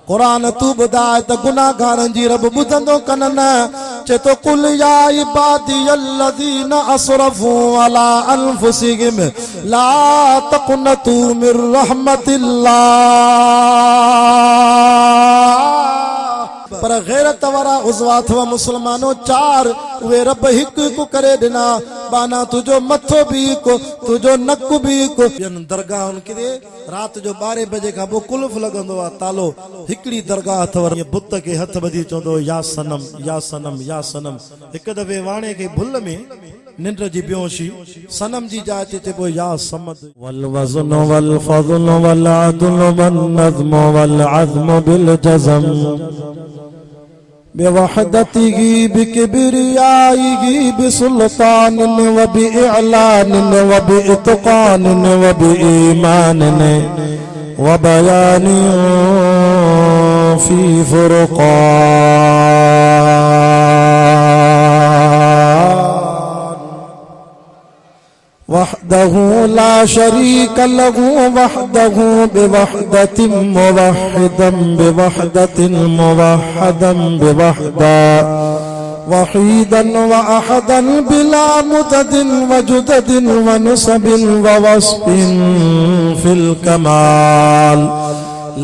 कुरान तू ॿुधाए त गुनाहगारनि जी रब ॿुधंदो कनन चे तो कुल या इबादी अल्लज़ीन असरफू अला अनफुसिहिम ला तक़नतू मिर रहमतिल्लाह। पर गैरत वारा उज़वा अथव मुसलमानो चार उहे रब हिकु हिकु करे ॾिना बाना तुझो मथो भी हिकु तुझो नक भी हिकु। दरगाहुनि किथे राति जो 12 बजे खां पोइ कुल्फ लॻंदो आहे तालो। हिकिड़ी दरगाह अथव बुत खे हथ ॿधी चवंदो या सनम या सनम या सनम। हिकु दफ़े वाणे खे भुल में निंड जी बेहोशी सनम जी जाइ ते चइबो या समद। वल वज़न वल फज़ल वल अदल वन नज़्म वल अज़्म बिल जज़म बिवहदतिही बिकिब्रियाइही बिसुल्तान व बिइलान व बिइत्क़ान व बिईमान व बयान फी फुरक़ान वहदहु ला शरीक लहु वहदहु बिवहदतिन मुवहिदन बिवहदतिन मुवहदन बिवहदा वहीदन व अहदन बिला मुददिन व जुददिन व नुसबिन व वस्फिन फिल कमाल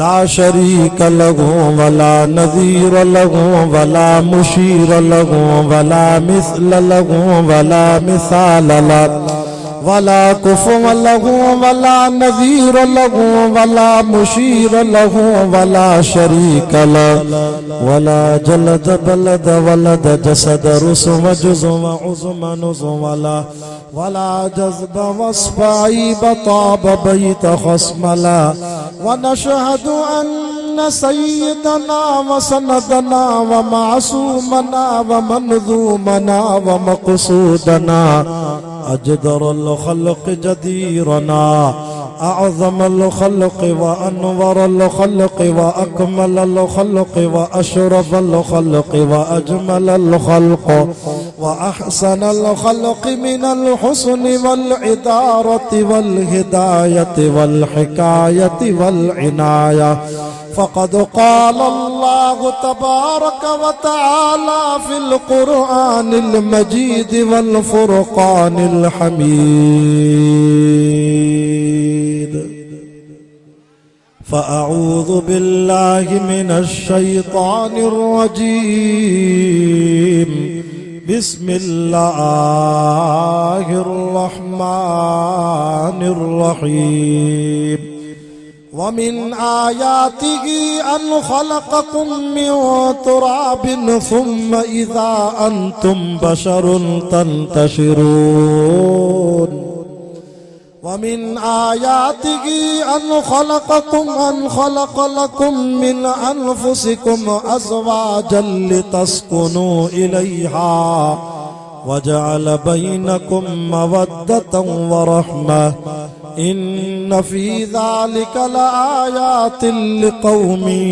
ला शरीक लहु वला नज़ीर लहु वला मुशीर लहु वला मिस्ल लहु वला मिसाल लहु वला कुफुव लहु वला नज़ीर लहु वला मुशीर लहु वला शरीक लहु वला जलद बलद वलद जसद रुसव जुज़व उज़म नुज़व वला जज़ब वस्फ़ ऐब ताब बैत खस्मला व नशहदु अन्न सय्यदना व सनदना व मासूमना व मंज़ूमना व मक़सूदना अजदरुल खल्क़ जदीरना अअज़मुल खल्क़ व अनवरुल खल्क़ व अकमलुल खल्क़ व अशरफुल खल्क़ व अजमलुल खल्क़ व अहसनुल खल्क़ मिनल हुस्नि वल इदारति वल हिदायति वल हिकायति वल इनाया। फ़क़द क़ाल अल्लाह तबारक व तआला फ़िल क़ुरआनिल मजीद वल फ़ुरक़ानिल हमीद। फ़अऊज़ु बिल्लाहि मिनश शैतानिर रजीम। बिस्मिल्लाहिर रहमानिर रहीम। वमिन आयातिही अन खलक़कुम मिन तुराबिन सुम्म इज़ा अंतुम बशरुन तंतशिरून। वमिन आयातिही अन खलक़ लकुम मिन अनफुसिकुम अज़वाजन लितस्कुनू इलैहा वजअल बैनकुम मवद्दतन व रहमह इन्न फी ज़ालिका लआयातिन लिक़ौमिन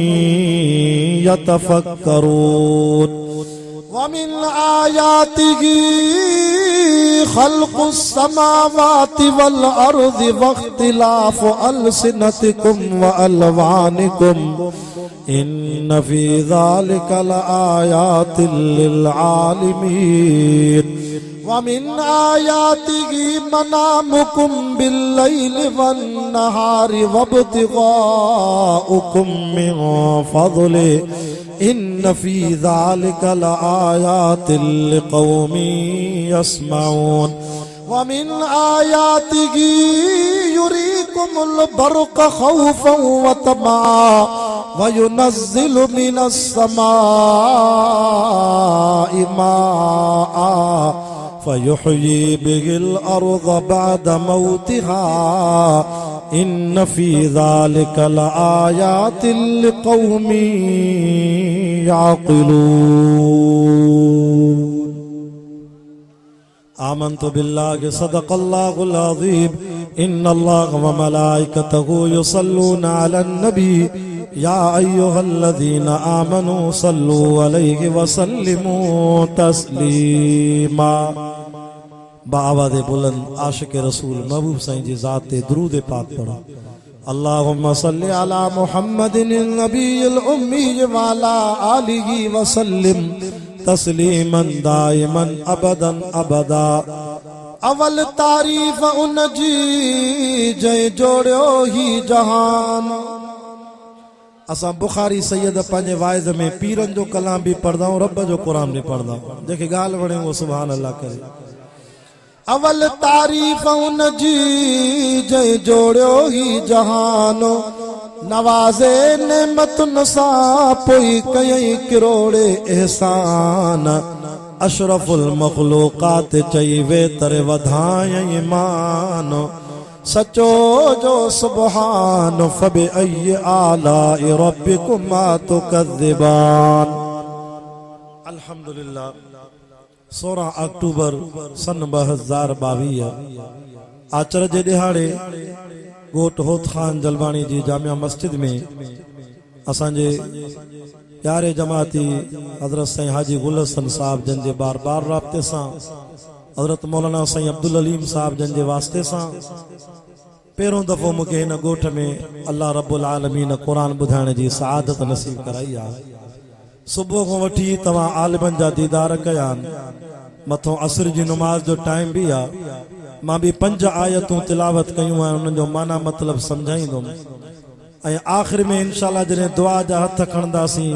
यतफ़क्करून। वमिन आयातिही खल्क़ुस समावाति वल अर्ज़ि वख्तिलाफ़ु अलसिनतिकुम व अलवानिकुम इन्न फी ज़ालिका लआयातिन लिल आलिमीन। वमिन आयातिही मनामुकुम बिल्लैलि वन्नहारि वब्तिगाउकुम मिन फ़ज़लिहि इन्न फी ज़ालिका लआयातिन लिक़ौमिन यस्मऊन। वमिन आयातिही युरीकुमुल बर्क़ खौफ़न व तमअन व युनज़्ज़िलु मिनस समाइ माअन फयुह्यी बिहिल अर्ज़ बअद मौतिहा इन्न फी ज़ालिका लआयातिन लिक़ौमिन याक़िलून। आमन्तु बिल्लाहि सदक़ल्लाहुल अज़ीम। इन्नल्लाह व मलाइकतहु युसल्लूना अलन नबी या अय्युहल्लज़ीना आमनू सल्लू अलैहि व सल्लिमू तस्लीमा। बाआवाज़े बुलंद आशिक़ रसूल महबूब साईं जी ज़ात ते दुरूद पाक पढ़ो। अल्लाहुम्मा सल्लि अला मुहम्मदिन नबील उम्मी वाला आलिही वसल्लिम तस्लीमन दाइमन अबदन अबदा। अवल तारीफ़ उन जी जंहिं जोड़ियो ही जहान। असां बुखारी सैयद पंहिंजे वाइज़ में पीरनि जो कलाम बि पढ़ंदा आहियूं, रब जो क़ुरान बि पढ़ंदा आहियूं, जंहिंखे ॻाल्हि वणे उहो सुभान अल्लाह करे। अवल तारीफ़ उन जी जंहिं जोड़ियो ही जहान, नवाज़े नेमतुनि सां पोइ कयईं किरोड़े एहसान। अशरफुल मखलूक़ात चई वे तरे वधायईं मान, सचो जो सुबहान फबि अय्यि आलाइ रब्बिकुमा तुकज़्ज़िबान। अल्हम्दुलिल्लाह 16 अक्टूबर सन 2022 आचर जे ॾिहाड़े ॻोठ होत ख़ान जलवाणी जी जामिया मस्जिद में असांजे प्यारे जमाती हज़रत साईं हाजी गुल हसन साहब जन जे बार बार राब्ते सां हज़रत मौलाना साईं अब्दुल अलीम साहब जन जे वास्ते सां पहिरों दफ़ो मूंखे हिन ॻोठ में अल्लाह रब्बुल आलमीन क़ुरान ॿुधाइण जी सआदत नसीब कराई आहे। सुबुह खां वठी तव्हां आलिमनि जा दीदार कया आहिनि, मथों असर जी नमाज़ जो टाइम बि आहे। मां बि 5 आयतूं तिलावत कयूं आहिनि, उन्हनि जो माना मतिलबु सम्झाईंदुमि ऐं आख़िर में इंशाअल्लाह जॾहिं दुआ जा हथ खणंदासीं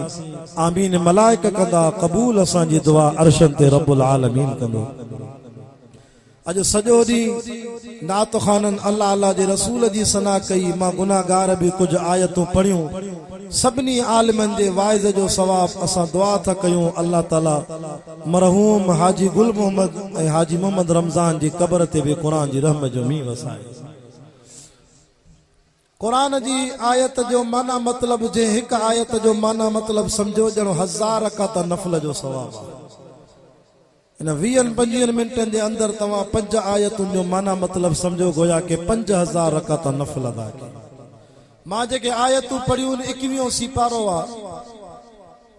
आमीन मलाइक कंदा, क़बूल असांजी दुआ अर्शन ते रब्बुल आलमीन कंदो। अॼु सॼो ॾींहुं नात ख़ाननि अल्लाह अल्लाह जे रसूल जी सना कई। मां गुनाहगार बि कुझु आयतूं पढ़ियूं। सभिनी आलिमनि जे वाइज़ जो सवाब असां दुआ था कयूं, अल्लाह ताला मरहूम हाजी गुल मोहम्मद ऐं हाजी मोहम्मद रमज़ान जी क़बर ते बि क़ुरान जी रहमत जो मींहुं वसाए। क़ुरान जी आयत जो माना मतिलबु जे हिकु आयत जो माना मतिलबु सम्झो ॼणो 1000 रकात नफ़ल जो सवाब आहे। इन 20-25 मिंटनि जे अंदरि तव्हां 5 आयतुनि जो माना मतिलबु सम्झो गोया के 5000 रकात नफ़ल अदा कया। मां जेके आयतूं पढ़ियूं 21 सिपारो आहे,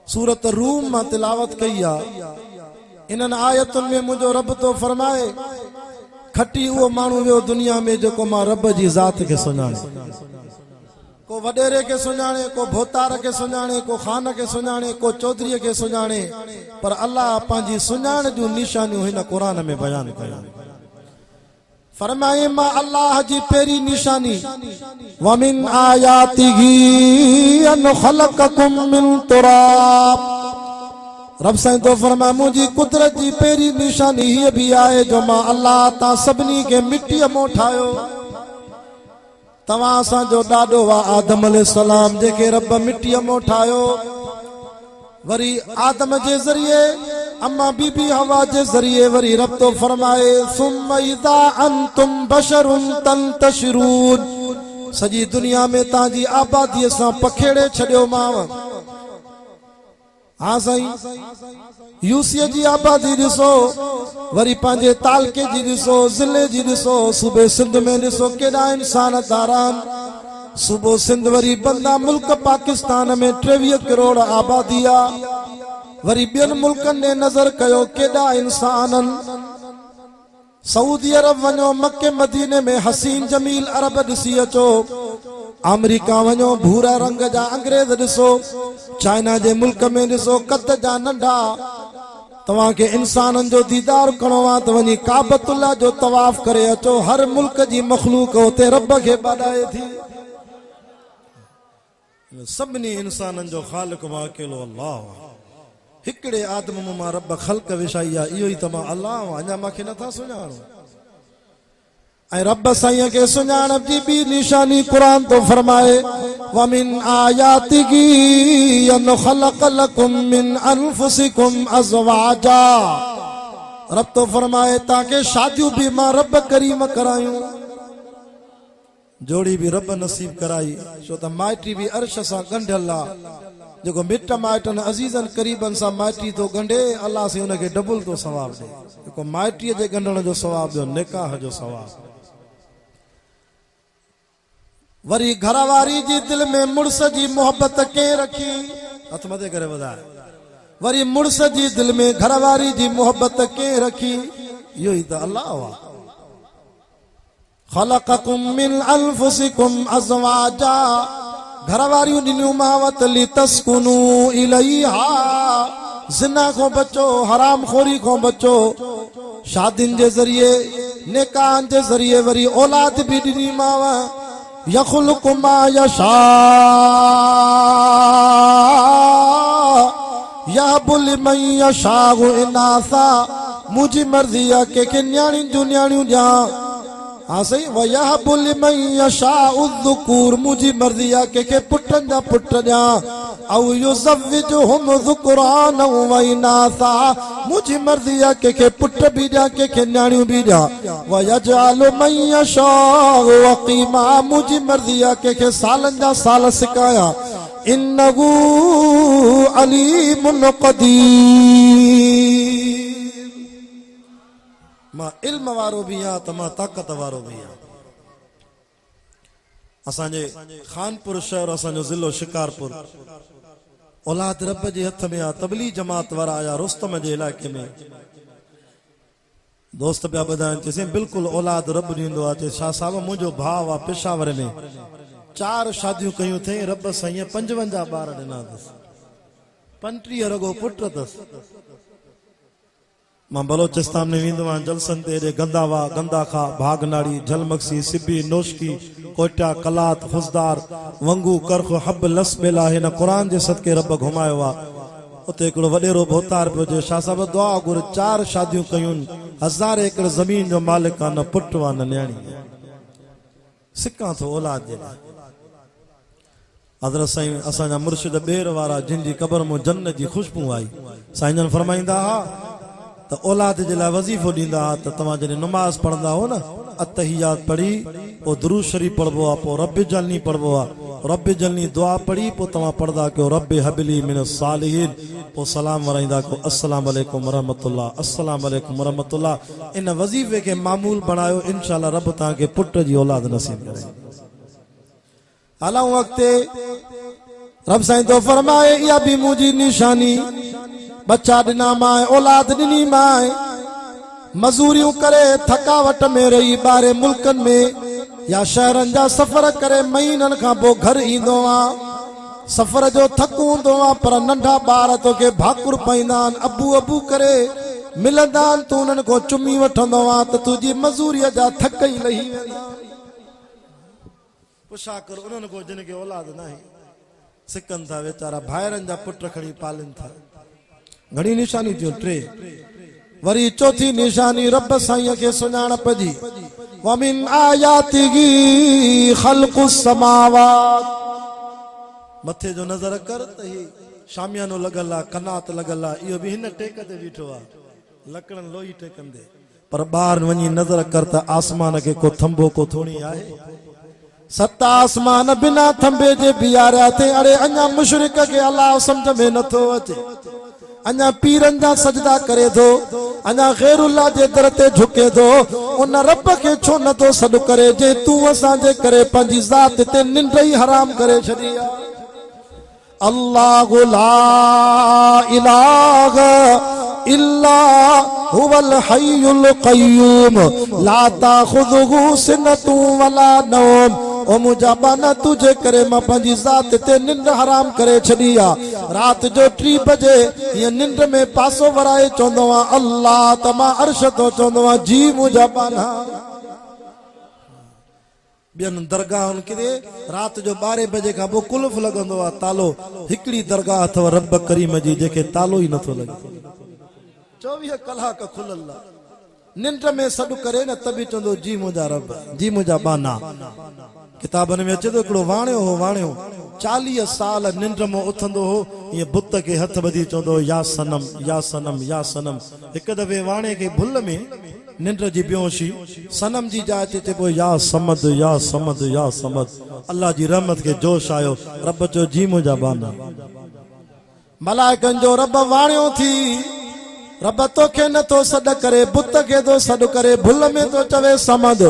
सूरत रूम मां तिलावत कई आहे। इन्हनि आयतुनि में मुंहिंजो रब तो फरमाए खटी उहो माण्हू वियो दुनिया में जेको मां रब जी ज़ात खे सुञाणे, को वॾेरे खे सुञाणे, को भोतार खे सुञाणे, को ख़ान खे सुञाणे, को चौधरीअ खे सुञाणे, पर अल्लाह पंहिंजी सुञाण जूं निशानियूं हिन क़ुरान में बयान कयूं। फरमाए मां अल्लाह जी पहिरीं निशानी वमिन आयातिही अन ख़लक़कुम मिन तुराब। रब साईं तो फरमाए मुंहिंजी कुदरत जी पहिरीं निशानी हीअ बि आहे जो मां अल्लाह तां सभिनी खे मिटीअ मां ठाहियो। तव्हां असांजो ॾाॾो आहे आदम अलैहिस्सलाम, जेके रब मिटीअ मां ठाहियो। वरी आदम जे ज़रिए अम्मा बीबी हवा जे ज़रिए वरी रब तो फरमाए सुम्मा इज़ा अंतुम बशरुन तंतशिरून। सॼी दुनिया में तव्हांजी आबादीअ सां पखेड़े छॾियो मांव। हाँ साईं, यूसीअ जी आबादी ॾिसो, वरी पंहिंजे तालके जी ॾिसो, ज़िले जी ॾिसो, सूबे सिंध में ॾिसो केॾा इंसान दारान। सूबो सिंध वरी बंदा मुल्क पाकिस्तान में 23 करोड़ आबादी आहे। वरी ॿियनि मुल्कनि ने नज़र कयो केॾा इंसाननि। सऊदी अरब वञो, मके मदीने में हसीन जमील अरब ॾिसी अचो। अमेरिका वञो, भूरा रंग जा अंग्रेज ॾिसो। चाइना जे मुल्क में ॾिसो कद जा नंढा। तव्हांखे इंसाननि जो दीदार करणो आहे त वञी काबतुल्लाह जो तवाफ करे अचो। हर मुल्क जी मखलूक उते रब खे ॿाॾाए थी। सभिनी इंसाननि जो ख़ालिक मां अकेलो अल्लाह आहे। हिकिड़े आदम मां रब ख़ल्क़ विछाई आहे, इहो ई त मां अल्लाह आहियां। अञा मूंखे नथा सुञाणो। ऐं रब साईं खे सुञाणप जी ॿी निशानी क़ुरान तो फरमाए वमिन आयातिही अन ख़लक़ लकुम मिन अनफुसिकुम अज़वाजा। रब तो फरमाए तव्हांखे शादियूं बि मां रब करीम करायूं। जोड़ी भी रब नसीब कराई, छो त माइटी भी अर्श सां ॻंढियल आहे। जेको मिट माइटनि अज़ीज़नि क़रीबनि सां माइटी तो ॻंढे, अल्लाह से उनखे डबल तो सवाब ॾे। जेको माइटीअ जे ॻंढण जो सवाब ॾियो, निकाह जो सवाब। वरी घरवारी जी दिल में मुड़स जी मोहब्बत के रखी, हथ मथे करे वधाए। वरी मुड़स जी दिल में घरवारी जी मोहब्बत के रखी, इहो ई त अल्लाह आहे। खलक़कुम मिन अनफुसिकुम अज़वाजा घर वारियूं ॾिनियूं मावत लितस्कुनू इलैहा ज़िना खां बचो हराम खोरी खां बचो शादियुनि जे ज़रिए नेकाहनि जे ज़रिए वरी औलाद बि ॾिनी माव यख़्लुक़ु मा यशा यहबु लिमन यशाउ इनासा मुंहिंजी मर्ज़ी आहे कंहिंखे न्याणियुनि जूं न्याणियूं ॾियां हाँ सही वयहबु लिमन यशाउ ज़ुकूर मुंहिंजी मर्ज़ी आहे कंहिंखे पुटनि जा पुट ॾियां औ युज़व्विजुहुम ज़ुकरान व इनासा मुंहिंजी मर्ज़ी आहे कंहिंखे पुट बि ॾियां कंहिंखे न्याणियूं बि ॾियां वयजअलु मन यशाउ अक़ीमा मुंहिंजी मर्ज़ी आहे कंहिंखे सालनि जा साल सिकायां इन्नहु अलीमुन क़दीर मां इल्म वारो भी आ त मां ताकत वारो भी आ असांजे खानपुर शहर असांजो ज़िलो शिकारपुर औलाद रब जे हथ में आ तबलीग जमात वारा आया रुस्तम जे इलाइक़े में दोस्त पिया ॿुधाइनि चईं बिल्कुलु औलाद रब ॾींदो आहे चए छा साहब मुंहिंजो भाउ आहे पेशावर में 4 शादियूं कयूं अथई रब साईं 55 ॿार ॾिना अथसि 35 रगो पुट अथसि मां बलोचिस्तान में वेंदो आहियां जलसनि ते हेॾे गंदावा गंदाखा भागनाड़ी झलमक्सी सिबी नोशकी कोटा कलात खुसदार वंगू करख हब लसबेला हिन क़ुरान जे सदके रब घुमायो आहे उते हिकिड़ो वॾेरो भोतार पियो जे शाह साहब दुआ घुर 4 शादियूं कयूं 1000 एकड़ ज़मीन जो मालिक आहे न पुट आहे न न्याणी सिकां थो औलाद जे लाइ हज़रत साईं असांजा मुर्शिद ॿेर वारा जिन जी क़बर में जन्नत जी खुशबू आई साईं जन फरमाईंदा हा तो औलाद जे लाइ वज़ीफ़ो ॾींदा हा त तव्हां जॾहिं नमाज़ पढ़ंदा हो न अतहियात पढ़ी पोइ दुरूद शरीफ़ पढ़बो आहे पोइ रब जलनी पढ़बो आहे रब जलनी दुआ पढ़ी पोइ तव्हां पढ़ंदा कयो रब हबली मिन सालिहीन पोइ सलाम वराईंदा कयो अस्सलाम वालेकुम रहमतुल्लाह अस्सलाम वालेकुम रहमतुल्लाह इन वज़ीफ़े खे मामूल बणायो इंशाअल्लाह रब तव्हांखे पुट जी औलाद नसीब करे हलाऊं अॻिते रब साईं तो फरमाए इहा बि मुंहिंजी निशानी बच्चा ॾिना माए औलाद ॾिनी माए मज़ूरियूं करे थकावट में रही ॿाहिरि मुल्कनि में या शहरनि जा सफ़र करे महीननि खां पोइ घर ईंदो आहे सफ़र जो थकु हूंदो आहे पर नंढा ॿार तोखे भाकुर पाईंदा आहिनि अबू अबू करे मिलंदा आहिनि तूं उन्हनि खां चुमी वठंदो आहे त तुंहिंजी मज़ूरीअ जा थक ई लही वेंदा पुछा कर उन्हनि खां जिन खे औलाद न आहे सिकनि था वीचारा भाइरनि जा पुट खणी पालनि था घणी निशानी थियूं 3 वरी चौथी निशानी रब साईं खे सुञाणप जी वमिन आयातिही ख़ल्क़ुस समावात मथे जो नज़र कर त ही शामियानो लॻल आहे कनात लॻल आहे इहो बि हिन टेक ते बीठो आहे लकड़नि लोई टेकंदे पर ॿाहिरि वञी नज़र कर त आसमान खे को थंबो को थोड़ी आहे 7 आसमान बिना थंबे जे बीहारिया थे अड़े अञा मुशरिक खे अलाह सम्झ में नथो अचे अञा पीरनि जा सजदा करे थो अञा ग़ैरुल्लाह जे दर ते झुके थो उन रब खे छो नथो सॾु करे जे तूं असांजे करे पंहिंजी ज़ात ते निंड ई हराम करे छॾी आहे अल्लाहु ला इलाहा इल्ला हुवल हय्युल क़य्यूम ला ताख़ुज़ुहु सिनतु वला नौम ओ मुंहिंजा बाना तुझे करे मां पंहिंजी ज़ात ते निंड हराम करे छॾी आहे रात जो 3 बजे ये निंड में पासो वराए चवंदो आहे अल्लाह त मां अर्श तो चवंदो आहे जी मुंहिंजा बाना ॿियनि दरगाहनि किथे रात जो 12 बजे खां पोइ कुल्फ लॻंदो आहे तालो हिकिड़ी दरगाह अथव रब करीम जी जेके तालो ई नथो लॻे 24 कलाक खुलल निंड में सॾु करे न त बि चवंदो जी मुंहिंजा रब जी मुंहिंजा बाना किताबनि में अचे थो हिकिड़ो वाणियो हो वाणियो 40 साल निंड में उथंदो हो ईअं बुत खे हथ ॿधी चवंदो हो या सनम या सनम या सनम हिकु दफ़े वाणे खे भुल में निंड जी बेहोशी सनम जी जाइ ते चइबो या समद या समद या समद अल्लाह जी रहमत खे जोश आयो रब चयो जी मुंहिंजा बाना मलाइकनि जो रब वाणियो थी रब तोखे नथो सॾ करे बुत खे थो सॾ करे भुल में तो चवे समद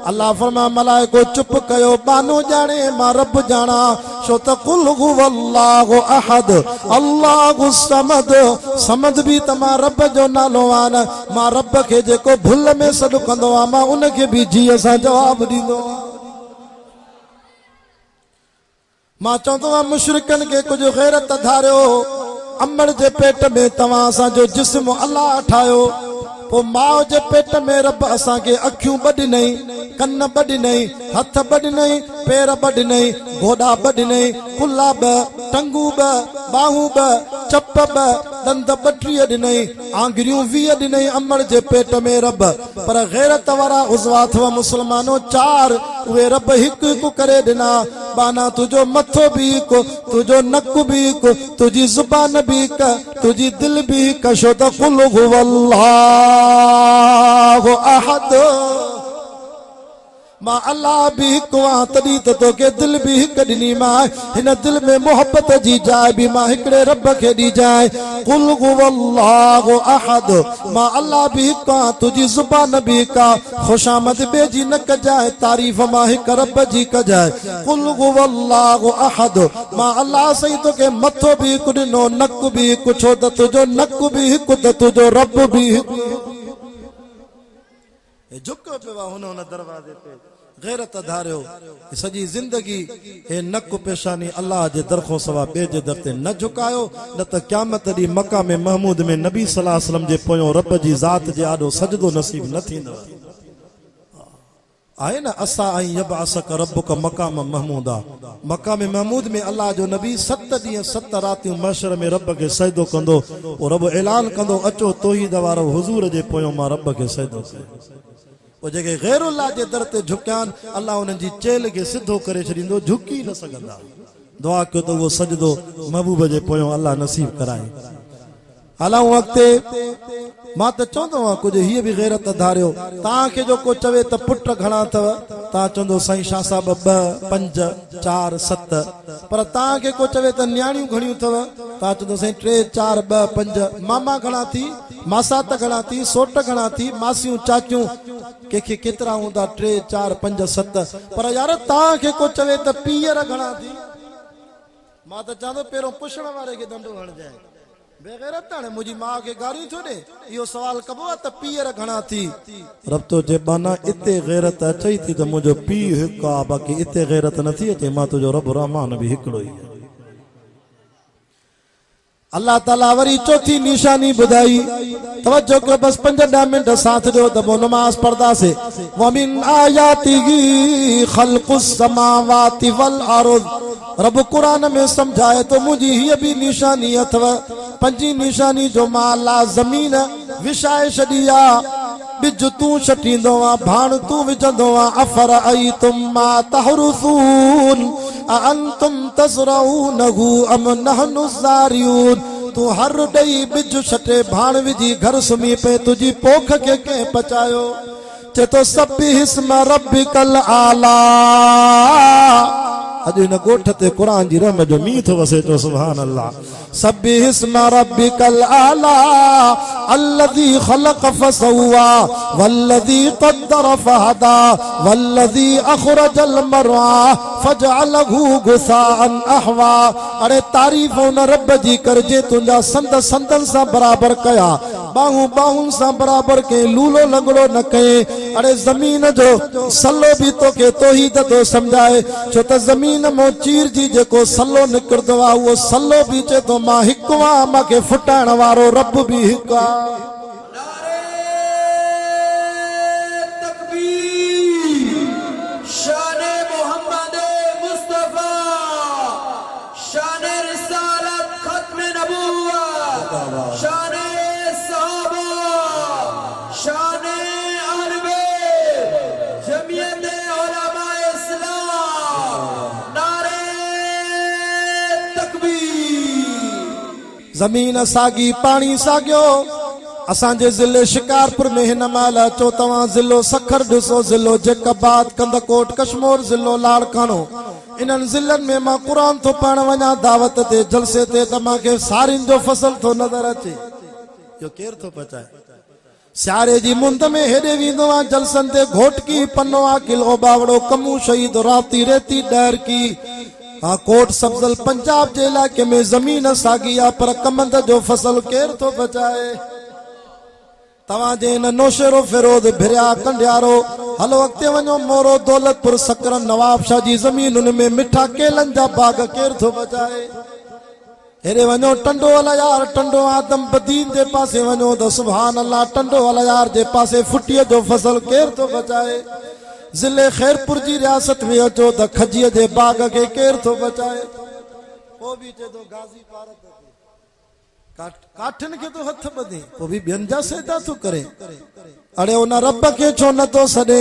अल्लाह फरमा मलाइको चुप कयो बानो ॼाणे मां रब ॼाणा छो त कुल हुवल्लाहु अहद अल्लाहु समद समद भी त मां रब जो नालो आ न मां रब खे जेको भुल में सॾ कंदो आ मां उनखे भी जीअ सां जवाब ॾींदो आ मां चवंदो आ मुशरिकन खे कुछ गैरत धारियो अमड़ जे पेट में तवां असांजो जिस्म अल्लाह ठाहियो पो माउ जे पेट में रब असांखे अखियूं ॿ ॾिनई कन ॿ ॾिनई हथ ॿ ॾिनई पेर ॿ ॾिनई घोड़ा ॿ ॾिनई कुल्ला ॿ टंगू ॿ बाहूं ॿ चप ॿ दंद 32 ॾिनई आंगरियूं 20 ॾिनई अमड़ जे पेट में रब पर गैरत वारा उज़वा अथव मुस्लमानो 4 उहे रब हिकु हिकु करे ॾिना बाना तुझो मथो भी हिकु तुझो नक भी हिकु तुझी ज़ुबान भी हिकु तुझी दिल भी हिकु छो त कुल हुवल्लाहु अहद मां अल्लाह भी हिकु आहियां तॾहिं त तोखे दिल भी हिकु ॾिनी मां हिन दिल में मोहब्बत जी जाइ भी मां हिकिड़े रब खे ॾी जाइ कुल हुवल्लाहु अहद मां अल्लाह भी हिकु आहियां तुंहिंजी ज़ुबान भी हिकु आहे ख़ुशामद ॿिए जी न कजाए तारीफ़ मां हिकु रब जी कजाए कुल हुवल्लाहु अहद मां अल्लाह सही तोखे मथो भी हिकु ॾिनो नक भी हिकु छो त तुंहिंजो नक भी हिकु त तुंहिंजो रब भी हिकु झुको पियो आहे हुन दरवाज़े ते गैरत धारियो सॼी ज़िंदगी हे नक पेशानी अल्लाह जे दर खां सवा ॿिए जे दर ते न झुकायो न त क़यामत ॾींहुं मक़ाम महमूद में नबी सल्लल्लाहु अलैहि वसल्लम जे पोयों रब जी ज़ात जे आॾो सजदो नसीब न थींदो आहे न असा ऐं यबअसक रब्बुक मक़ाम महमूदा मक़ाम महमूद में अल्लाह जो नबी 7 ॾींहं 7 रातियूं महशर में रब खे सजदो कंदो पोइ रब ऐलान कंदो अचो तौहीद वारो हुज़ूर जे पोयों मां रब खे सजदो कयो वो जेके गैरुल्लाह जे दर ते झुकियान अल्लाह उन्हनि जी चेल खे सिधो करे छॾींदो झुकी न सघंदा दुआ कयो त उहो सजदो महबूब जे पोयों अल्लाह नसीब कराए हलाऊं अॻिते मां त चवंदो आहियां कुझु हीअ बि गैरत धारियो तव्हांखे जो को चवे त पुट घणा अथव तव्हां चवंदो साईं शाह साहिब 2 5 4 7 पर तव्हांखे को चवे त न्याणियूं घणियूं अथव तव्हां चवंदो साईं 3 4 2 5 मामा घणा थी मासात घणा थी सोट घणा थी मासियूं चाचियूं कंहिंखे केतिरा हूंदा 3 4 5 7 पर यार तव्हांखे को चवे त पीअर घणा थी मां त चवंदो पहिरियों पुछण वारे खे डंडो हणजाए बेगैरत हाणे मुंहिंजी माउ खे गारियूं थो ॾे इहो सवाल कबो आहे त पीअर घणा थी रब तो जे बाना इते गैरत अचई थी त मुंहिंजो पीउ हिकु आहे बाक़ी इते गैरत नथी अचे मां तुंहिंजो रब रहमान बि हिकिड़ो ई आहे अल्लाह ताला वरी चौथी निशानी बुधाई तवज्जो कयो बस 5-10 मिनट साथ दो त वो नमाज पढ़दा से वमिन आयातिही खल्कुस समावाति वल अर्द रब कुरान में समझाए तो मुझी ही भी निशानी अथव पंजी निशानी जो माला जमीन विछाए छॾिया बिज तू छटींदो आ भाण तू विझंदो आ अफर आई तुम मा तहरुसून अंतुम तज़रऊनहु अम नहनु ज़ारियून तू हर ॾेई बिज छटे भाण विझी घर सुम्ही पे तुझी पोख के कंहिं पचायो चे तो सब्बिहिस्म रब्बिकल आला अॼु हिन ॻोठ ते क़ुरान जी रहमत जो मींहुं थो वसे तो सुभान अल्लाह सब्बिहिस्म रब्बिकल आला अल्लज़ी ख़लक़ फसव्वा वल्लज़ी क़द्दर फहदा वल्लज़ी अख़रजल मरआ फजअलहु गुसाअन अहवा अरे तारीफ़ उन रब जी कर जे तुंहिंजा संद संदन सां बराबर कया बाहूं बाहुन सां बराबर के लूलो लंगड़ो न कए अरे जमीन जो सल्लो भी तो के तौहीद तो समझाए छो त जमीन मो चीर जी जेको सल्लो निकिरंदो आहे उहो सल्लो भी चे तो मां हिकु आहियां मूंखे फुटाइण वारो रब भी हिकु आहे जमीन सागी पानी सागियो असांजे ज़िले शिकारपुर में हिन महिल अचो तव्हां ज़िलो सखर ॾिसो ज़िलो जैकबाद कंदकोट कश्मीर ज़िलो लाड़कानो इन्हनि ज़िलनि में मां क़ुरान थो पढ़ण वञा दावत ते जलसे ते त मूंखे सारियुनि जो फसल थो नज़र अचे यो केर थो पचाए सियारे जी मुंद में हेॾे वेंदो आहे जलसन ते घोटकी पन्नो आहे किलो बावड़ो कमू शहीद राती रेती डर की हाँ कोट सब्जल पंजाब जे इलाके में जमीन सागी आहे पर कमंद जो फसल केर थो बचाए तव्हांजे इन नौशेरो फिरोद भिरिया कंडियारो हलो अॻिते वञो मोरो दौलतपुर सकरन नवाब शाह जी ज़मीनुनि में मिठा केलनि जा बाग केर थो बचाए हेरे वञो टंडो वाला यार टंडो आदम बदीन जे पासे वञो त सुभान अल्लाह टंडो वाला यार जे पासे फुटीअ जो फसल केर थो बचाए ज़िले खैरपुर जी रियासत में अचो त खजीअ जे बाग खे केर थो बचाए पोइ बि चए थो गाज़ी पारत काठिन के तो हथ बधे वो भी ॿियनि जा सैदा थो करे अड़े उन रब के छो न तो सॾे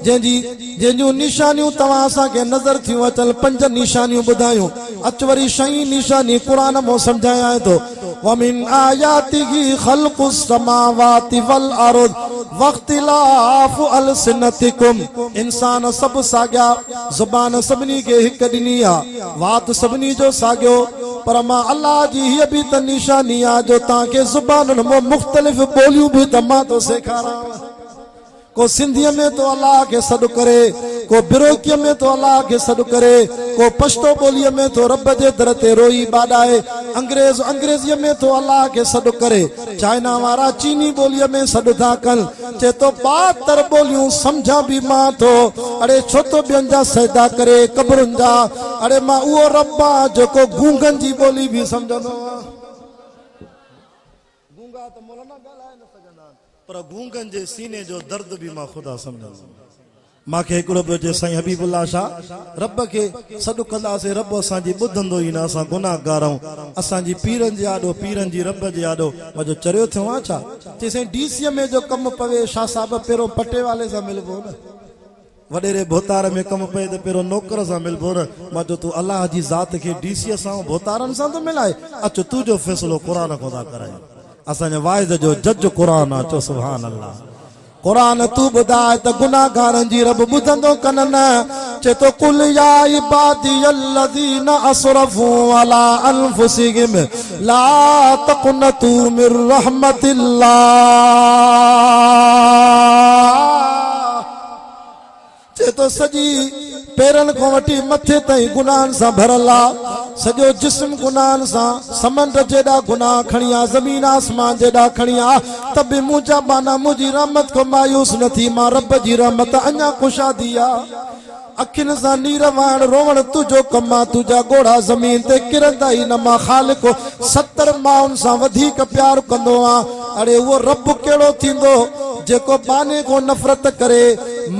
जंहिंजूं निशानियूं तव्हां असांखे नज़र थियूं अचनि 5 निशानियूं ॿुधायूं अच वरी 6 निशानी क़ुरान मां सम्झायां थो वमिन आयातिही ख़ल्क़ुस समावाति वल अर्द वख्तिलाफु अलसिनतिकुम इंसान सब साॻिया ज़ुबान सभिनी खे हिक ॾिनी आहे वात सभिनी जो साॻियो पर मां अल्लाह जी हीअ बि त निशानी आहे जो तव्हांखे ज़ुबानुनि मां मुख़्तलिफ़ ॿोलियूं बि त मां थो सेखारां को सिंधीअ में तो अल्लाह के सॾु करे को बिरोकीअ में तो अल्लाह के सॾु करे को पश्तो ॿोलीअ में तो रब जे दर ते रोई बाॾाए अंग्रेज़ीअ में तो अल्लाह के सॾु करे चाइना वारा चीनी ॿोलीअ में सॾु था कनि चए तो 72 ॿोलियूं सम्झां बि मां थो अड़े छो तो ॿियनि जा सजदा करे क़बरुनि जा अड़े मां उहो रब आहे जेको गूंगनि जी ॿोली बि सम्झंदो आहे गूंगा त मौलाना ॻाल्हाए न सघंदा पर गूंगनि जे सीने जो दर्द भी मां खुदा सम्झंदो मांखे हिकिड़ो पियो चए साईं हबीबुल्लाह शाह रब खे सॾु कंदासीं रब असांजी ॿुधंदो ई न असां गुनाहगार आहियूं असांजी पीरनि जे आॾो पीरनि जी रब जे आॾो मुंहिंजो चरियो थियो आहे छा चई साईं डीसीअ में जो कमु पवे शाह साहिब पहिरियों पटे वाले सां मिलबो न वॾेरे भोतार में कमु पए त पहिरियों नौकर सां मिलबो न मां चयो तूं अलाह जी ज़ात खे डीसीअ सां भोतारनि सां थो मिलाए अच तुंहिंजो फ़ैसिलो क़ुरान खां था कराए असांजे वाइद जो जज क़ुरान आहे चो सुभान अल्लाह क़ुरान तू ॿुधाए त गुनाहगारनि जी रब ॿुधंदो कन न चए तो कुल या इबादियल्लज़ीना असरफू अला अनफुसिहिम ला तक़नतू मिर रहमतिल्लाह चए तो सॼी पेरनि खां वठी मथे ताईं गुनाहनि सां भरियल आहे सॼो जिस्म गुनाहनि सां समंड जेॾा गुनाह खणी आहे ज़मीन आसमान जेॾा खणी आहे त बि मुंहिंजा बाना मुंहिंजी रहमत खां मायूस न थी मां रब जी रहमत अञा कुशादी आहे अखियुनि सां नीर वहण रोवण तुंहिंजो कमु आहे तुंहिंजा घोड़ा ज़मीन ते किरंदा ई न मां ख़ालिक 70 माउनि सां वधीक प्यार कंदो आहियां अड़े उहो रब कहिड़ो थींदो जेको बाने को नफ़रत करे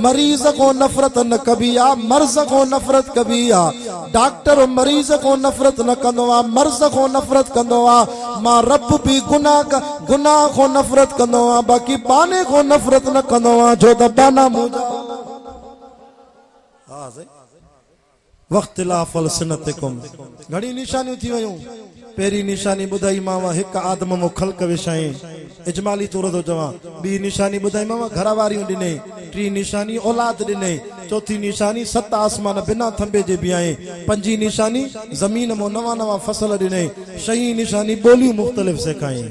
मरीज़ को नफ़रत न कबी आहे मर्ज़ को नफ़रत कबी आहे डॉक्टर मरीज़ को नफ़रत न कंदो आहे मर्ज़ को नफ़रत कंदो आहे मां रब भी गुनाह को नफ़रत कंदो आहे बाक़ी बाने को नफ़रत न कंदो आहे छो त बाना मुंहिंजा वख्तिलाफ अलसिनतिकुम घणी निशानियूं थी वयूं पहिरीं निशानी ॿुधाई मां हिकु आदम मो ख़ल्क़ विछाई इजमाली तौर तो चवां ॿी निशानी ॿुधाई मां घर वारियूं ॾिनई टी निशानी औलाद ॾिनई चौथी निशानी 7 आसमान बिना थंबे जे बीहाई पंजी निशानी ज़मीन मो नवा फसल ॾिनई 6 निशानी ॿोलियूं मुख़्तलिफ़ सेखाई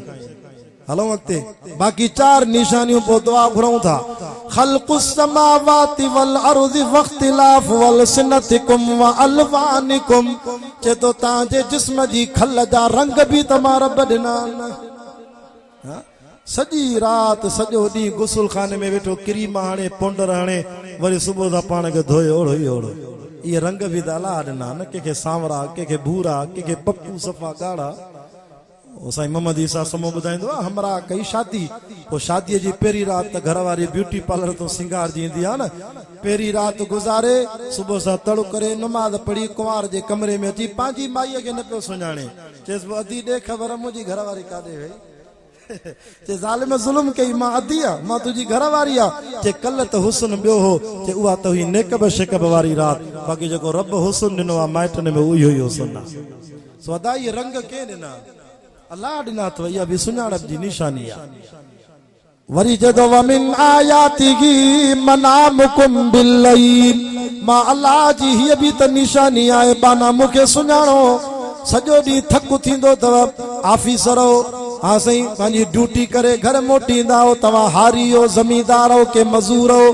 हलो अॻिते बाक़ी 4 निशानियूं पोइ दुआ घुरऊं था ख़ल्क़ुस समावाति वल अर्ज़ि वख्तिलाफ वल सिनतिकुम व अलवानिकुम चए तो तव्हांजे जिस्म जी खल जा रंग बि तमां रब ॾिना सॼी राति सॼो ॾींहुं गुसल खाने में वेठो क्रीम हाणे पाउडर हाणे वरी सुबुह सां पाण खे धोए ओड़ो ई ओड़ो इहे रंग बि त अलाह ॾिना न कंहिंखे सांवरा कंहिंखे भूरा कंहिंखे पप्पू सफ़ा ॻाढ़ा साईं मोहम्मद ईसा समो ॿुधाईंदो आहे हमरा कई शादी पोइ शादीअ जी पहिरीं राति त घर वारी ब्यूटी पार्लर तो सिंगार जी ईंदी आहे न पहिरीं राति गुज़ारे सुबुह सां तड़ो करे नमाज़ पढ़ी कुंवार जे कमरे में अची पंहिंजी माईअ खे न पियो सुञाणे चएसि पोइ अधी ॾे ख़बर मुंहिंजी घर वारी काॾे वई चए ज़ालिम ज़ुल्म कई मां अधी आहे मां तुंहिंजी घर वारी आहे चए कल्ह त हुस्न ॿियो हो चए उहा त हुई नेकब शिकब वारी राति बाक़ी जेको रब हुस्न ॾिनो आहे माइटनि में उहो ई हुस्न आहे सो अदा इहे रंग कंहिं ॾिना अल्लाह ॾिना अथव इहा बि सुञाणप जी निशानी आहे वरी जदो वमिन आयातिही मनामुकुम बिल्लैल मां अल्लाह जी हीअ बि त निशानी आहे बाना मूंखे सुञाणो सॼो ॾींहुं थकु थींदो अथव ऑफिसर हाँ सही पंहिंजी ड्यूटी करे घर मोटींदा हो तव्हां हारी हो ज़मींदार हो के मज़ूर हो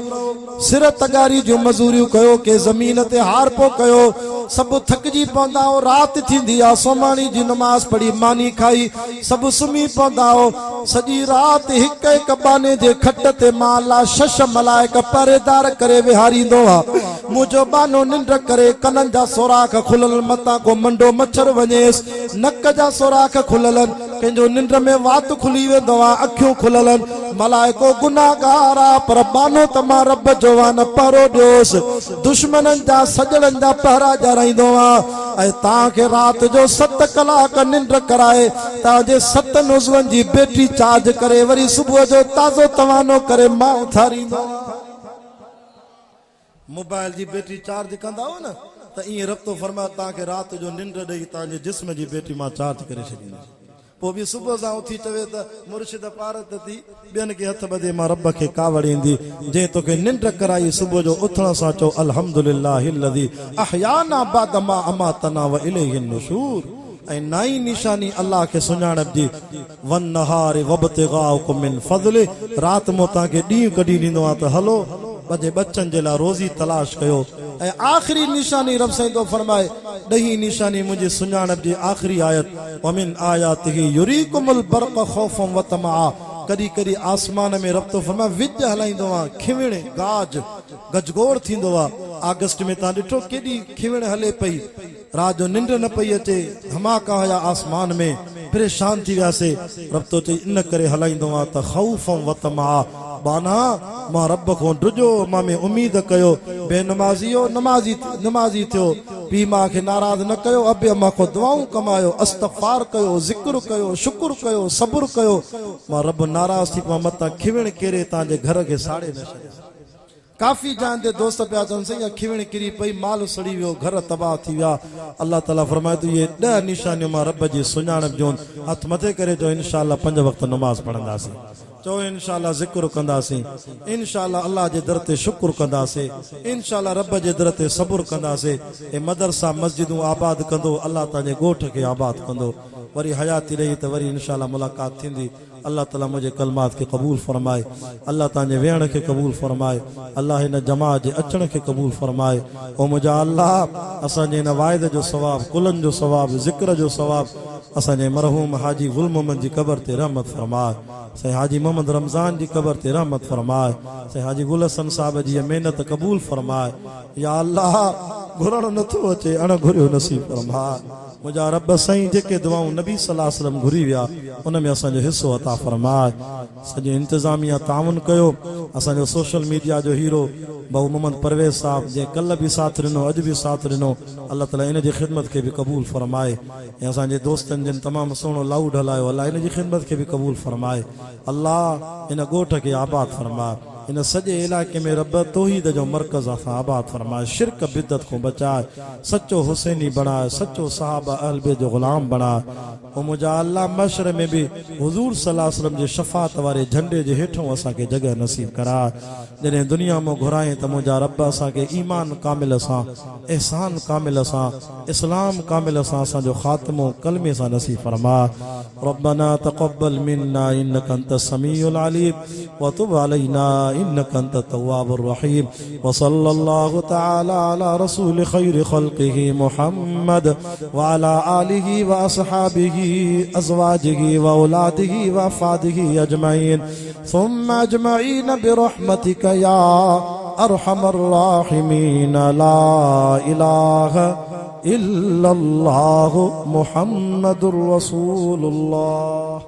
सिर तगारी जो मज़ूरियूं कयो के ज़मीन ते हार पो कयो सभु थकिजी पवंदा हो राति थींदी आहे सोमाणी जी नमाज़ पढ़ी मानी खाई सभु सुम्ही पवंदा हो सॼी राति हिक हिक बाने जे खट ते मां अल्लाह शश मलाइक पहरेदार करे विहारींदो आहे मुंहिंजो बानो निंड करे कननि जा सोराख खुलल मतां को मंडो मच्छर वञेसि नक जा सोराख खुलल कंहिंजो निंड में वात खुली वेंदो आहे अखियूं खुलल मलाइको गुनाहगार आहे पर बानो त मां रब जो न पहरो ॾियोसि दुश्मननि जा सजणनि जा पहरा ॼाणाईंदो आहे ऐं तव्हांखे राति जो 7 कलाक निंड कराए तव्हांजे 7 नुज़ुअनि जी बैटरी चार्ज करे वरी सुबुह जो ताज़ो तवानो करे मां उथारींदो मोबाइल जी बैटरी चार्ज कंदा हो न त ईअं रब्तो फरमाए तव्हांखे राति जो निंड ॾेई तव्हांजे जिस्म जी बैटरी मां चार्ज करे छॾींदुसि पोइ बि सुबुह सां उथी चवे त मुर्शिद पारत थी ॿियनि खे हथ ॿधे मां रब खे कावड़ ईंदी जंहिं तोखे निंड कराई सुबुह जो उथण सां चओ अल्हम्दुलिल्लाहिल्लज़ी अहयाना बाद मा अमातना व इलैहि नुशूर ऐं नाई निशानी अल्लाह खे सुञाणप जी वन नहार वब्तिगाउकुम मिन फज़ले राति मो तव्हांखे ॾींहुं कढी ॾींदो आहे त हलो बजे बच्चन जे लाइ रोज़ी तलाश कयो ऐं आख़िरी निशानी रब साईं तो फरमाए ॾही निशानी मुंहिंजी सुञाणप जी आख़िरी आयत वमिन आयातिही युरीकुमुल बर्क़ खौफम व तमा कॾहिं कॾहिं आसमान में रब तो फरमाए विज हलाईंदो आहे खिविण गाज गजगोड़ थींदो आहे अगस्त में तव्हां ॾिठो केॾी खिविण हले पई रात जो निंड न पई अचे धमाका हुया आसमान में परेशान थी वियासीं रब तो चई इन करे हलाईंदो आहे त खौफम व तमा बाना मां रब को ड्रिजो मां में उम्मीद कयो बेनमाज़ियो नमाज़ी थियो पी मां खे नाराज़ न कयो अबे मां को दुआऊं कमायो इस्तग़फ़ार कयो ज़िक्र कयो शुक्र कयो सब्र कयो मां रब नाराज़ थी पा मतां खिविण केरे तव्हांजे घर खे साड़े न छॾे काफ़ी जान ते दोस्त पिया चवनि सही खिविण किरी पई माल सड़ी वियो घर तबाह थी विया अल्लाह ताला फरमाए थो इहे 10 निशानियूं मां रब जी सुञाणप जूं हथ मथे करे जो इंशाअल्लाह 5 वक़्त नमाज़ पढ़ंदासीं चओ इंशाअल्लाह ज़िक्र कंदासीं इंशाअल्लाह अल्लाह जे दर ते शुक्र कंदासीं इंशाअल्लाह रब जे दर ते सब्र कंदासीं ऐं मदरसा मस्जिदूं आबाद कंदो अल्लाह तव्हांजे ॻोठ खे आबाद कंदो वरी हयाती रही त वरी इंशाअल्लाह मुलाक़ात थींदी अल्लाह ताला मुझे कलमात के कबूल फरमाए अल्लाह तांजे वेहण के कबूल फरमाए अल्लाह इन जमात जे अचण के कबूल फरमाए ओ मुझा अल्लाह असांजे इन वाइद जो सवाब कुलन जो सवाब जिक्र जो सवाब असांजे मरहूम हाजी गुल मोहम्मद जी कबर ते रहमत फरमाए से हाजी मोहम्मद रमज़ान जी कबर ते रहमत फरमाए से हाजी गुल हसन साहब जी मेहनत कबूल फरमाए या अल्लाह घुरण नथो अचे अण घुरियो नसीब फरमाए मुझा रब साईं जेके दुआऊं नबी सल्लल्लाहु अलैहि वसल्लम घुरी विया उन में असांजो हिस्सो अता फरमाए सॼो इंतज़ामिया ताउन कयो असांजो सोशल मीडिया जो हीरो बहु मोहम्मद परवेज़ साहब जे कल भी साथ ॾिनो अॼु भी साथ ॾिनो अल्लाह ताला इन जी ख़िदमत के भी कबूल फरमाए ऐं असांजे दोस्तनि जिन तमामु सुहिणो लाउड हलायो अल्लाह इन जी ख़िदमत के भी कबूल फरमाए अल्लाह इन ॻोठ खे आबाद फरमाए इन सॼे इलाइक़े में रब तौहीद जो मरकज़ असां आबाद फरमाए शिरक बिदत को बचाए सच्चो हुसैनी बणाए सच्चो सहाबा अहल बैत जो ग़ुलाम बणाए ओ मुंहिंजा अल्लाह मशर में भी हुज़ूर सल्लल्लाहु अलैहि वसल्लम जे शफ़ाअत वारे झंडे जे हेठों असांखे जगह नसीब कराए जॾहिं दुनिया में घुराए त मुंहिंजा रब असांखे ईमान कामिल सां एहसान कामिल सां इस्लाम कामिल सां असांजो ख़ात्मो कलमे सां नसीब फरमाए रब्बना तक़ब्बल मिन्ना इन्नका अंतस समीउल अलीम व तुब अलैना इन्नका अंतत तव्वाबुर रहीम व सल्लल्लाहु तआला अला रसूल खैर खल्क़िही मुहम्मद व अला आलिही व अस्हाबिही अज़वाजिही व औलादिही व अफ़ादिही अजमईन सुम्मा अजमईन बिरहमतिका या अरहमर राहिमीन ला इलाहा इल्लल्लाहु मुहम्मदुर रसूलुल्लाह।